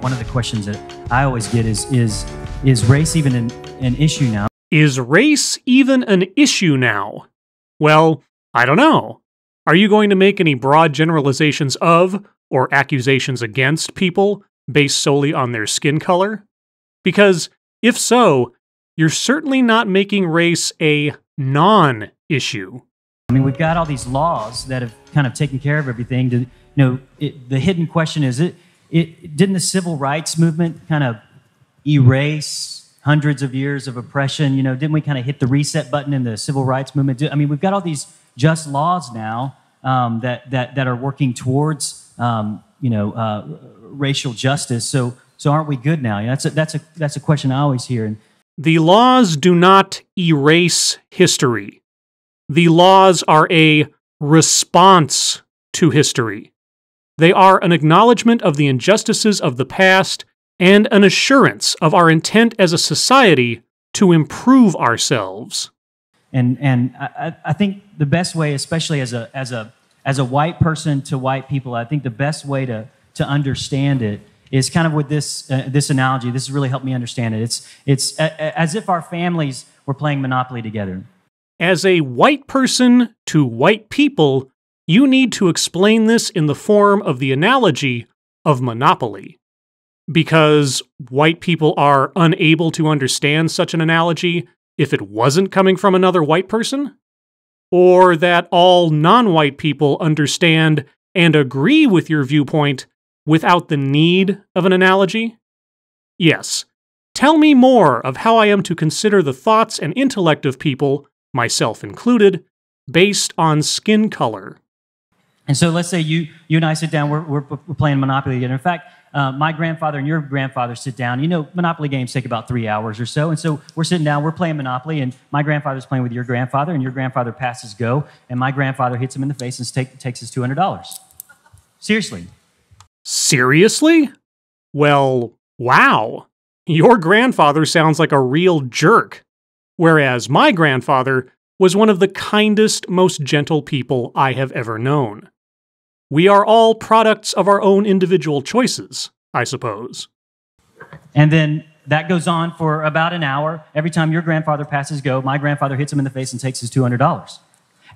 One of the questions that I always get is race even an issue now? Is race even an issue now? Well, I don't know. Are you going to make any broad generalizations of or accusations against people based solely on their skin color? Because if so, you're certainly not making race a non-issue. I mean, we've got all these laws that have kind of taken care of everything. The hidden question is, didn't the civil rights movement kind of erase hundreds of years of oppression? Didn't we kind of hit the reset button in the civil rights movement? I mean, we've got all these just laws now that are working towards racial justice. So aren't we good now? That's a question I always hear. The laws do not erase history. The laws are a response to history. They are an acknowledgement of the injustices of the past and an assurance of our intent as a society to improve ourselves. And I think the best way, especially as a white person to white people, I think the best way to understand it is kind of with this analogy. This has really helped me understand it. It's as if our families were playing Monopoly together. As a white person to white people, you need to explain this in the form of the analogy of Monopoly. Because white people are unable to understand such an analogy if it wasn't coming from another white person? Or that all non-white people understand and agree with your viewpoint without the need of an analogy? Yes. Tell me more of how I am to consider the thoughts and intellect of people, myself included, based on skin color. And so let's say you and I sit down, we're playing Monopoly together. In fact, my grandfather and your grandfather sit down. Monopoly games take about 3 hours or so. And so we're sitting down, we're playing Monopoly, and my grandfather's playing with your grandfather, and your grandfather passes go, and my grandfather hits him in the face and takes his $200. Seriously. Seriously? Well, wow. Your grandfather sounds like a real jerk. Whereas my grandfather was one of the kindest, most gentle people I have ever known. We are all products of our own individual choices, I suppose. And then that goes on for about an hour. Every time your grandfather passes go, my grandfather hits him in the face and takes his $200.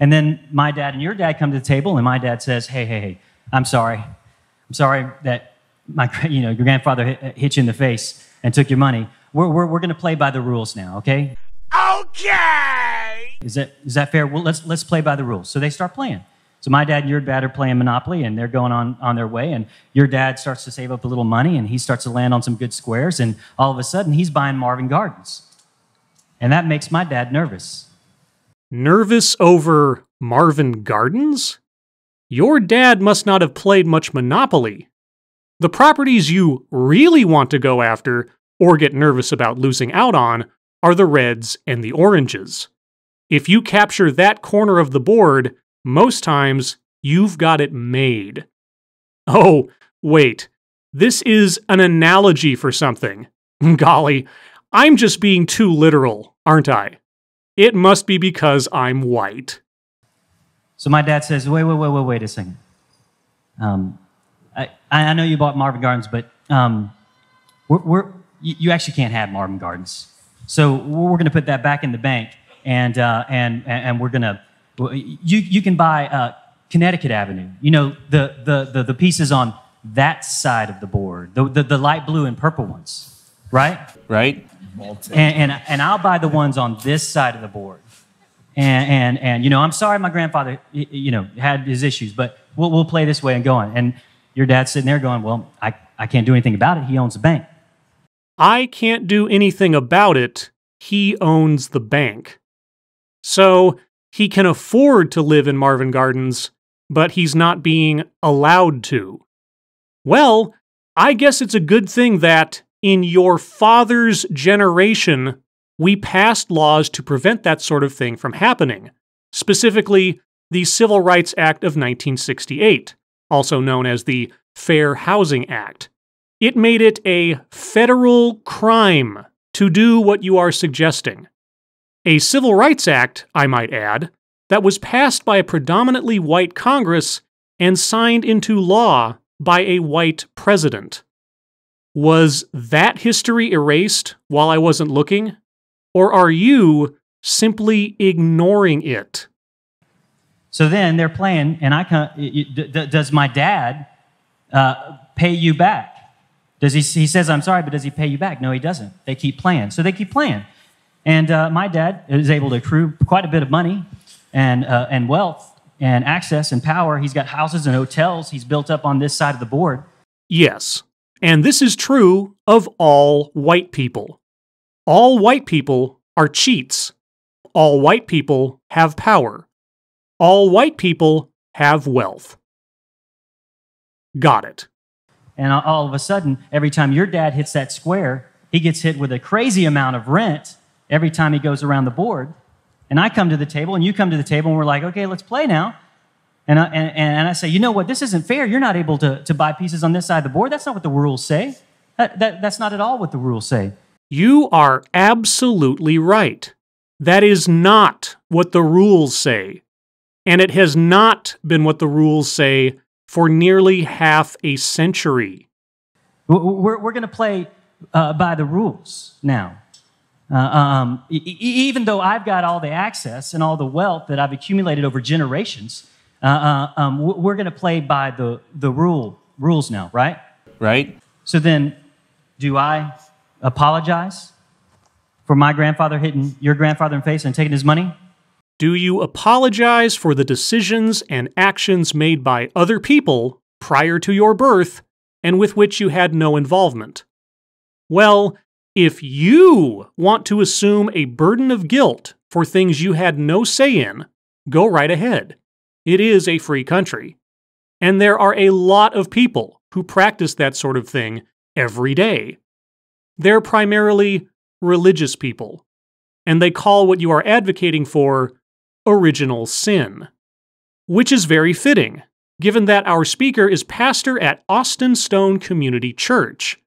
And then my dad and your dad come to the table, and my dad says, hey, I'm sorry. I'm sorry that your grandfather hit you in the face and took your money. We're going to play by the rules now, okay? Okay! Is that fair? Well, let's play by the rules. So they start playing. So my dad and your dad are playing Monopoly, and they're going on their way, and your dad starts to save up a little money, and he starts to land on some good squares, and all of a sudden, he's buying Marvin Gardens. And that makes my dad nervous. Nervous over Marvin Gardens? Your dad must not have played much Monopoly. The properties you really want to go after, or get nervous about losing out on, are the reds and the oranges. If you capture that corner of the board, most times, you've got it made. Oh, wait. This is an analogy for something. Golly, I'm just being too literal, aren't I? It must be because I'm white. So my dad says, wait a second. I know you bought Marvin Gardens, but you actually can't have Marvin Gardens. So we're going to put that back in the bank, and we're going to... You can buy Connecticut Avenue. The pieces on that side of the board, the light blue and purple ones, right? Right. And I'll buy the ones on this side of the board. And I'm sorry my grandfather had his issues, but we'll play this way and go on. And your dad's sitting there going, well, I can't do anything about it. He owns the bank. I can't do anything about it. He owns the bank. So he can afford to live in Marvin Gardens, but he's not being allowed to. Well, I guess it's a good thing that, in your father's generation, we passed laws to prevent that sort of thing from happening, specifically the Civil Rights Act of 1968, also known as the Fair Housing Act. It made it a federal crime to do what you are suggesting. A Civil Rights Act, I might add, that was passed by a predominantly white Congress and signed into law by a white president. Was that history erased while I wasn't looking? Or are you simply ignoring it? So then they're playing, and does my dad pay you back? He says, I'm sorry, but does he pay you back? No, he doesn't. They keep playing. So they keep playing. And my dad is able to accrue quite a bit of money and wealth and access and power. He's got houses and hotels he's built up on this side of the board. Yes, and this is true of all white people. All white people are cheats. All white people have power. All white people have wealth. Got it. And all of a sudden, every time your dad hits that square, he gets hit with a crazy amount of rent every time he goes around the board. And I come to the table, and you come to the table, and we're like, okay, let's play now. And I say, you know what, this isn't fair. You're not able to buy pieces on this side of the board. That's not what the rules say. That's not at all what the rules say. You are absolutely right. That is not what the rules say. And it has not been what the rules say for nearly half a century. We're going to play by the rules now. Even though I've got all the access and all the wealth that I've accumulated over generations, we're going to play by the rules now, right? Right. So then, do I apologize for my grandfather hitting your grandfather in the face and taking his money? Do you apologize for the decisions and actions made by other people prior to your birth and with which you had no involvement? Well, if you want to assume a burden of guilt for things you had no say in, go right ahead. It is a free country. And there are a lot of people who practice that sort of thing every day. They're primarily religious people, and they call what you are advocating for original sin, which is very fitting, given that our speaker is pastor at Austin Stone Community Church.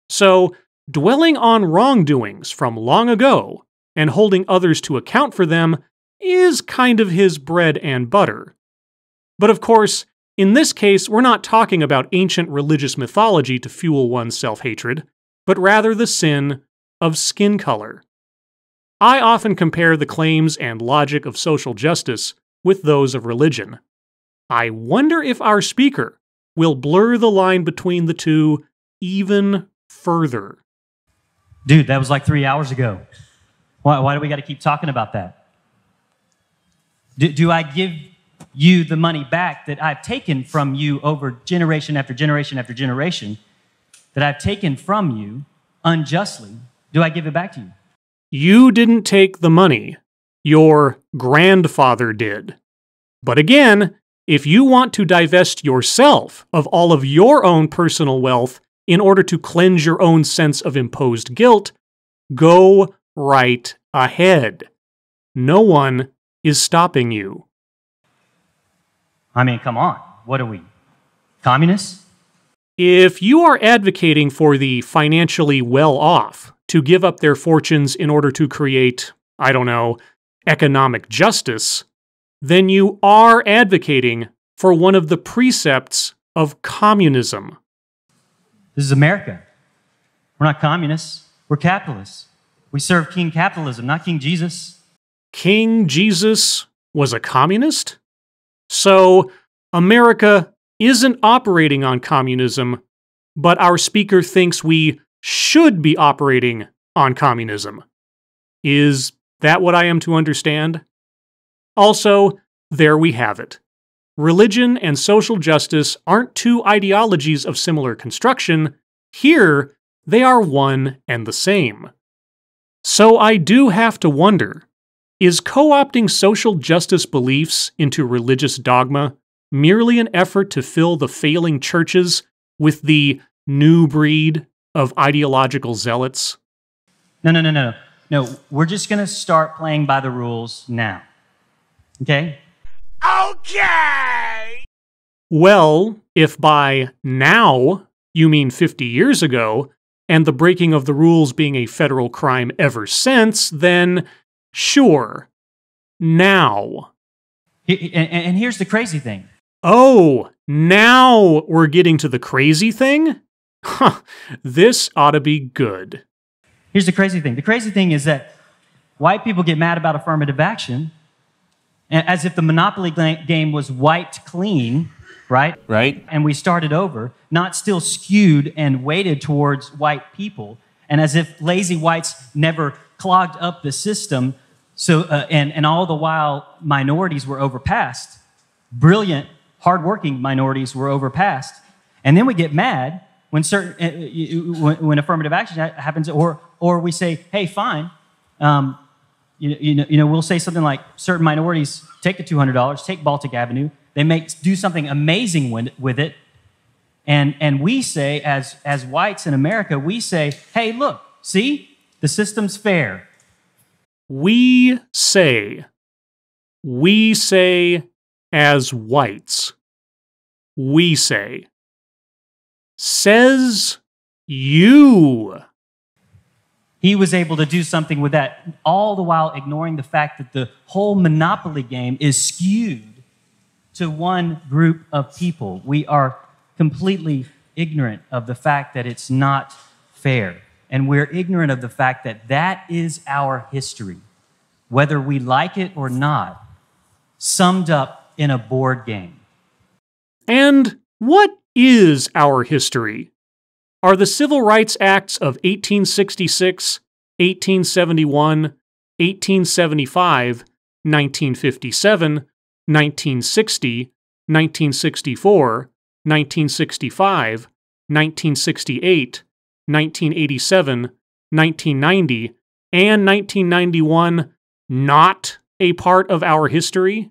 So, dwelling on wrongdoings from long ago and holding others to account for them is kind of his bread and butter. But of course, in this case, we're not talking about ancient religious mythology to fuel one's self-hatred, but rather the sin of skin color. I often compare the claims and logic of social justice with those of religion. I wonder if our speaker will blur the line between the two even further. Dude, that was like 3 hours ago. Why do we got to keep talking about that? Do I give you the money back that I've taken from you over generation after generation after generation, that I've taken from you unjustly? Do I give it back to you? You didn't take the money. Your grandfather did. But again, if you want to divest yourself of all of your own personal wealth in order to cleanse your own sense of imposed guilt, go right ahead. No one is stopping you. I mean, come on. What are we, communists? If you are advocating for the financially well-off to give up their fortunes in order to create, I don't know, economic justice, then you are advocating for one of the precepts of communism. This is America. We're not communists. We're capitalists. We serve King Capitalism, not King Jesus. King Jesus was a communist? So, America isn't operating on communism, but our speaker thinks we should be operating on communism. Is that what I am to understand? Also, there we have it. Religion and social justice aren't two ideologies of similar construction. Here, they are one and the same. So I do have to wonder, is co-opting social justice beliefs into religious dogma merely an effort to fill the failing churches with the new breed of ideological zealots? No. We're just going to start playing by the rules now. Okay? Okay! Well, if by now you mean 50 years ago, and the breaking of the rules being a federal crime ever since, then sure. Now. And here's the crazy thing. Oh, now we're getting to the crazy thing? Huh, this ought to be good. Here's the crazy thing. The crazy thing is that white people get mad about affirmative action as if the Monopoly game was wiped clean, right? Right. And we started over, not still skewed and weighted towards white people, and as if lazy whites never clogged up the system, and all the while minorities were overpassed. Brilliant, hardworking minorities were overpassed. And then we get mad when when affirmative action happens, or we say, hey, fine, we'll say something like certain minorities take the $200, take Baltic Avenue, they do something amazing with it, and we say, as whites in America, we say, hey, look, see, the system's fair. We say as whites, we say, says you. He was able to do something with that, all the while ignoring the fact that the whole Monopoly game is skewed to one group of people. We are completely ignorant of the fact that it's not fair. And we're ignorant of the fact that that is our history, whether we like it or not, summed up in a board game. And what is our history? Are the Civil Rights Acts of 1866, 1871, 1875, 1957, 1960, 1964, 1965, 1968, 1987, 1990, and 1991 not a part of our history?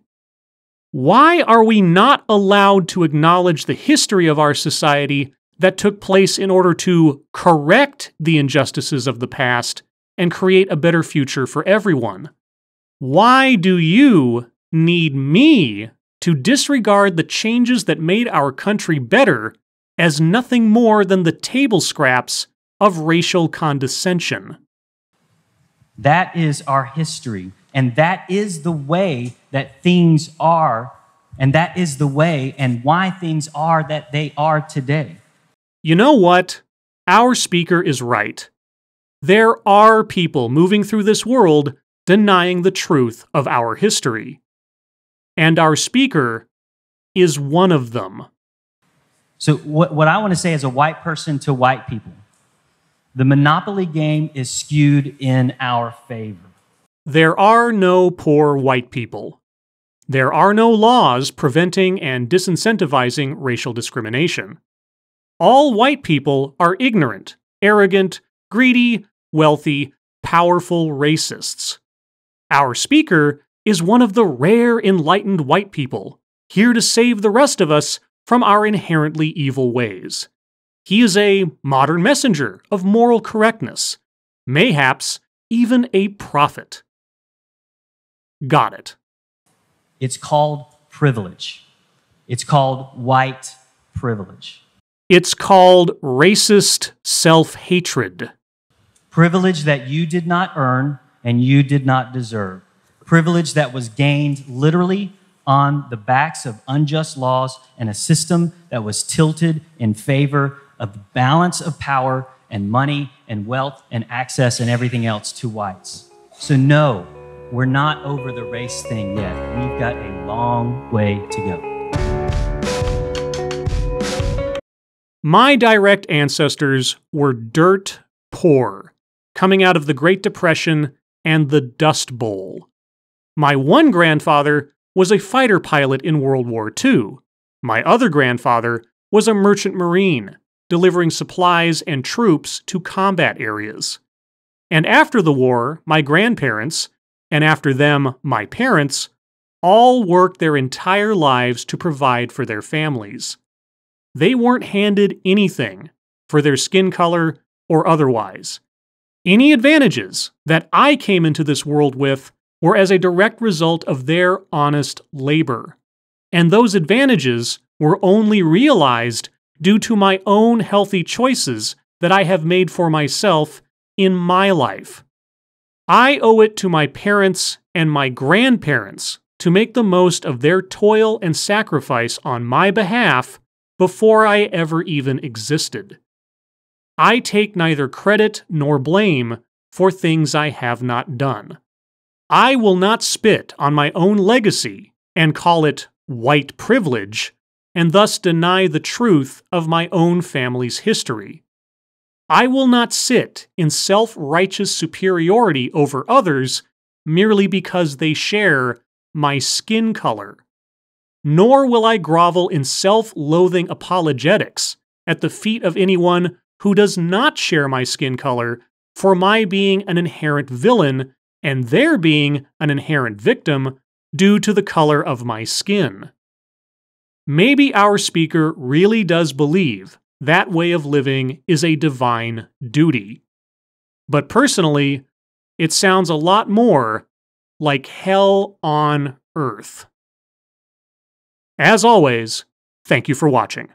Why are we not allowed to acknowledge the history of our society that took place in order to correct the injustices of the past and create a better future for everyone? Why do you need me to disregard the changes that made our country better as nothing more than the table scraps of racial condescension? That is our history, and that is the way that things are, and that is the way and why things are that they are today. You know what? Our speaker is right. There are people moving through this world denying the truth of our history. And our speaker is one of them. So what I want to say as a white person to white people, the Monopoly game is skewed in our favor. There are no poor white people. There are no laws preventing and disincentivizing racial discrimination. All white people are ignorant, arrogant, greedy, wealthy, powerful racists. Our speaker is one of the rare enlightened white people, here to save the rest of us from our inherently evil ways. He is a modern messenger of moral correctness, mayhaps even a prophet. Got it. It's called privilege. It's called white privilege. It's called racist self-hatred. Privilege that you did not earn and you did not deserve. Privilege that was gained literally on the backs of unjust laws and a system that was tilted in favor of the balance of power and money and wealth and access and everything else to whites. So no, we're not over the race thing yet. We've got a long way to go. My direct ancestors were dirt poor, coming out of the Great Depression and the Dust Bowl. My one grandfather was a fighter pilot in World War II. My other grandfather was a merchant marine, delivering supplies and troops to combat areas. And after the war, my grandparents, and after them, my parents, all worked their entire lives to provide for their families. They weren't handed anything for their skin color or otherwise. Any advantages that I came into this world with were as a direct result of their honest labor. And those advantages were only realized due to my own healthy choices that I have made for myself in my life. I owe it to my parents and my grandparents to make the most of their toil and sacrifice on my behalf before I ever even existed. I take neither credit nor blame for things I have not done. I will not spit on my own legacy and call it white privilege, and thus deny the truth of my own family's history. I will not sit in self-righteous superiority over others merely because they share my skin color. Nor will I grovel in self-loathing apologetics at the feet of anyone who does not share my skin color for my being an inherent villain and their being an inherent victim due to the color of my skin. Maybe our speaker really does believe that way of living is a divine duty. But personally, it sounds a lot more like hell on earth. As always, thank you for watching.